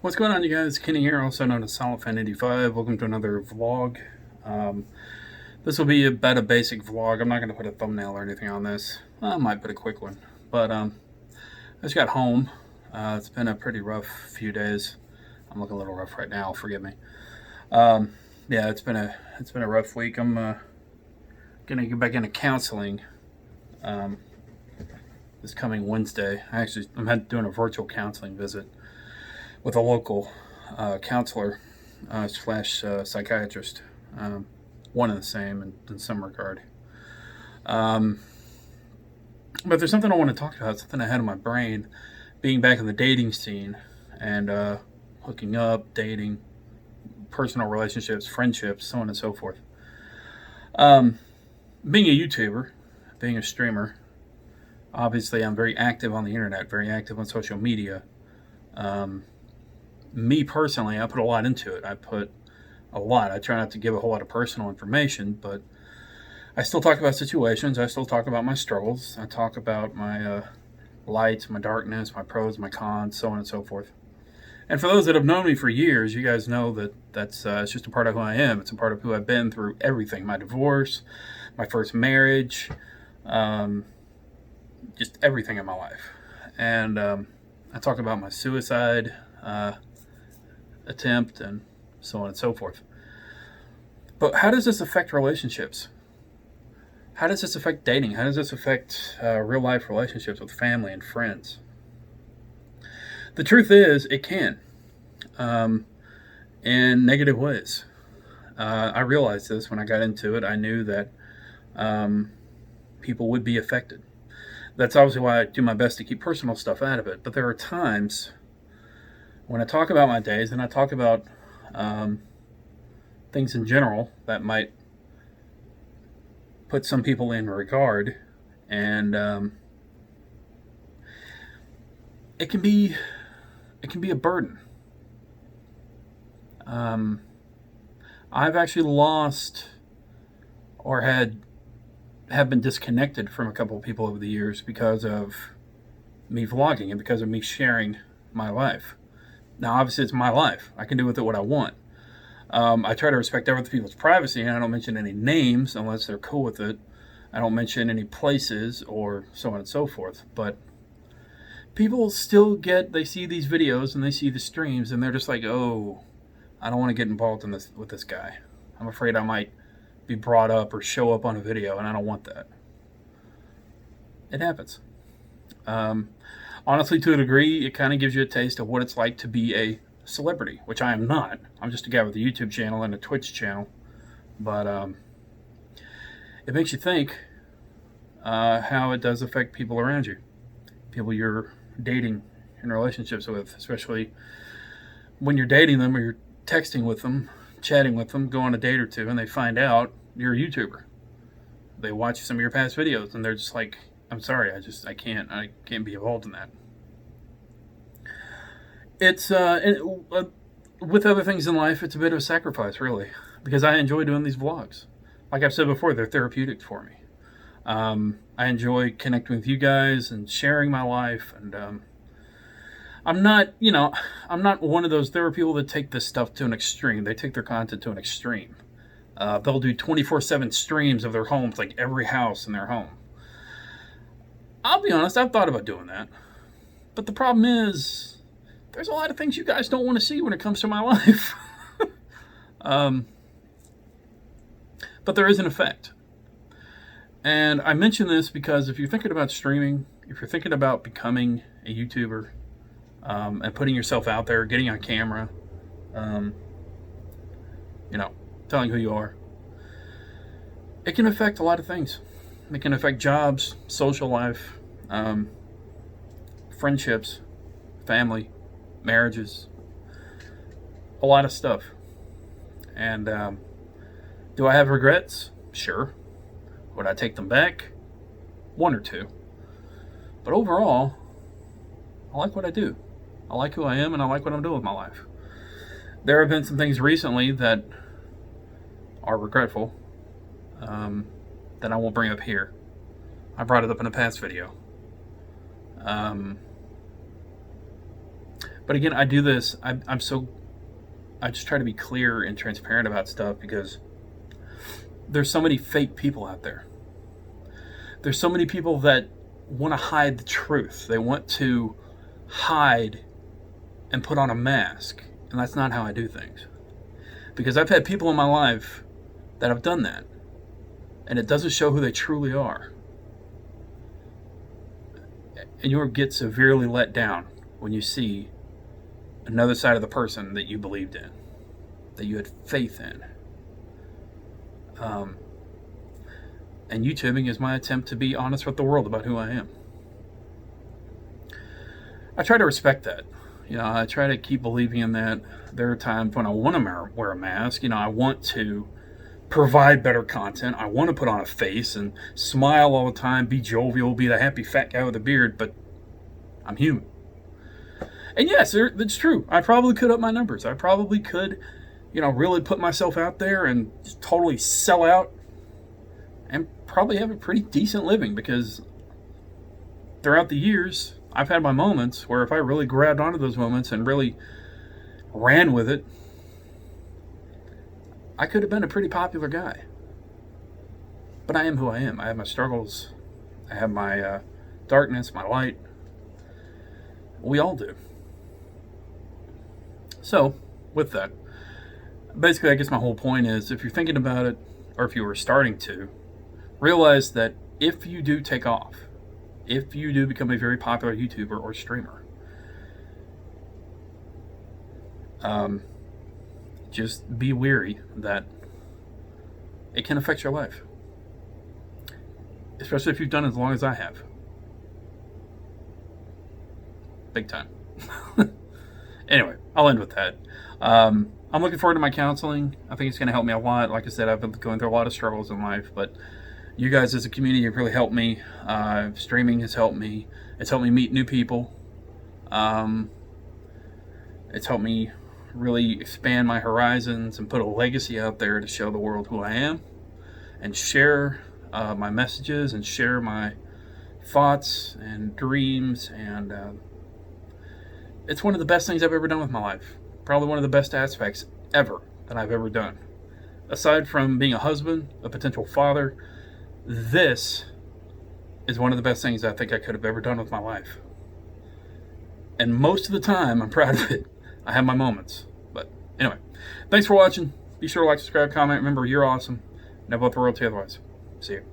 What's going on, you guys? Kenny here, also known as SolidFan85. Welcome to another vlog. Um, this will be about a basic vlog. I'm not going to put a thumbnail or anything on this. I might put a quick one. But I just got home. It's been a pretty rough few days. I'm looking a little rough right now. Forgive me. Yeah, it's been a rough week. I'm gonna get back into counseling this coming Wednesday. I'm doing a virtual counseling visit with a local counselor slash psychiatrist, one and the same in some regard. But there's something I want to talk about, something I had in my brain, being back in the dating scene and hooking up, dating, personal relationships, friendships, so on and so forth. Being a YouTuber, being a streamer, obviously I'm very active on the internet, very active on social media. Me personally, I put a lot into it. I try not to give a whole lot of personal information, but I still talk about situations. I still talk about my struggles. I talk about my lights, my darkness, my pros, my cons, so on and so forth. And for those that have known me for years, you guys know that that's it's just a part of who I am. It's a part of who I've been through everything. My divorce, my first marriage, just everything in my life. And I talk about my suicide attempt and so on and so forth. But how does this affect relationships? How does this affect dating? How does this affect real life relationships with family and friends? The truth is, it can, in negative ways. I realized this when I got into it. I knew that people would be affected. That's obviously why I do my best to keep personal stuff out of it. But there are times when I talk about my days and I talk about things in general that might put some people in regard, and it can be a burden. I've actually lost or have been disconnected from a couple of people over the years because of me vlogging and because of me sharing my life. Now, obviously, it's my life. I can do with it what I want. I try to respect other people's privacy, and I don't mention any names unless they're cool with it. I don't mention any places or so on and so forth. But people still they see these videos and they see the streams, and they're just like, oh, I don't want to get involved in this with this guy. I'm afraid I might be brought up or show up on a video, and I don't want that. It happens. Honestly, to a degree, it kind of gives you a taste of what it's like to be a celebrity, which I am not. I'm just a guy with a YouTube channel and a Twitch channel. But it makes you think how it does affect people around you, people you're dating in relationships with, especially when you're dating them or you're texting with them, chatting with them, go on a date or two, and they find out you're a YouTuber. They watch some of your past videos, and they're just like, I'm sorry, I can't be involved in that. It's with other things in life, it's a bit of a sacrifice, really, because I enjoy doing these vlogs. Like I've said before, they're therapeutic for me. I enjoy connecting with you guys and sharing my life, and I'm not one of those. There are people that take this stuff to an extreme. They take their content to an extreme. They'll do 24/7 streams of their homes, like every house in their home. I'll be honest, I've thought about doing that. But the problem is, there's a lot of things you guys don't want to see when it comes to my life. But there is an effect. And I mention this because if you're thinking about streaming, if you're thinking about becoming a YouTuber, and putting yourself out there, getting on camera, telling who you are, it can affect a lot of things. It can affect jobs, social life, friendships, family, marriages, a lot of stuff. And do I have regrets? Sure. Would I take them back? One or two. But overall, I like what I do. I like who I am, and I like what I'm doing with my life. There have been some things recently that are regretful, that I won't bring up here. I brought it up in a past video. But again, I do this. I just try to be clear and transparent about stuff because there's so many fake people out there. There's so many people that want to hide the truth. They want to hide and put on a mask. And that's not how I do things. Because I've had people in my life that have done that. And it doesn't show who they truly are. And you'll get severely let down when you see another side of the person that you believed in, that you had faith in. And YouTubing is my attempt to be honest with the world about who I am. I try to respect that. I try to keep believing in that. There are times when I want to wear a mask. I want to provide better content. I want to put on a face and smile all the time, be jovial, be the happy fat guy with a beard, but I'm human. And yes, it's true. I probably could up my numbers. I probably could, really put myself out there and just totally sell out and probably have a pretty decent living, because throughout the years, I've had my moments where if I really grabbed onto those moments and really ran with it, I could have been a pretty popular guy. But I am who I am. I have my struggles. I have my darkness, my light. We all do. So, with that, basically I guess my whole point is, if you're thinking about it, or if you were starting to, realize that if you do take off, if you do become a very popular YouTuber or streamer, just be wary that it can affect your life. Especially if you've done it as long as I have. Big time. Anyway, I'll end with that. I'm looking forward to my counseling. I think it's going to help me a lot. Like I said, I've been going through a lot of struggles in life, but you guys as a community have really helped me. Streaming has helped me. It's helped me meet new people. It's helped me really expand my horizons and put a legacy out there to show the world who I am and share my messages and share my thoughts and dreams. And it's one of the best things I've ever done with my life. Probably one of the best aspects ever that I've ever done. Aside from being a husband, a potential father, this is one of the best things I think I could have ever done with my life. And most of the time, I'm proud of it. I have my moments. But anyway, thanks for watching. Be sure to like, subscribe, comment. Remember, you're awesome. Never let the world tell you otherwise. See you.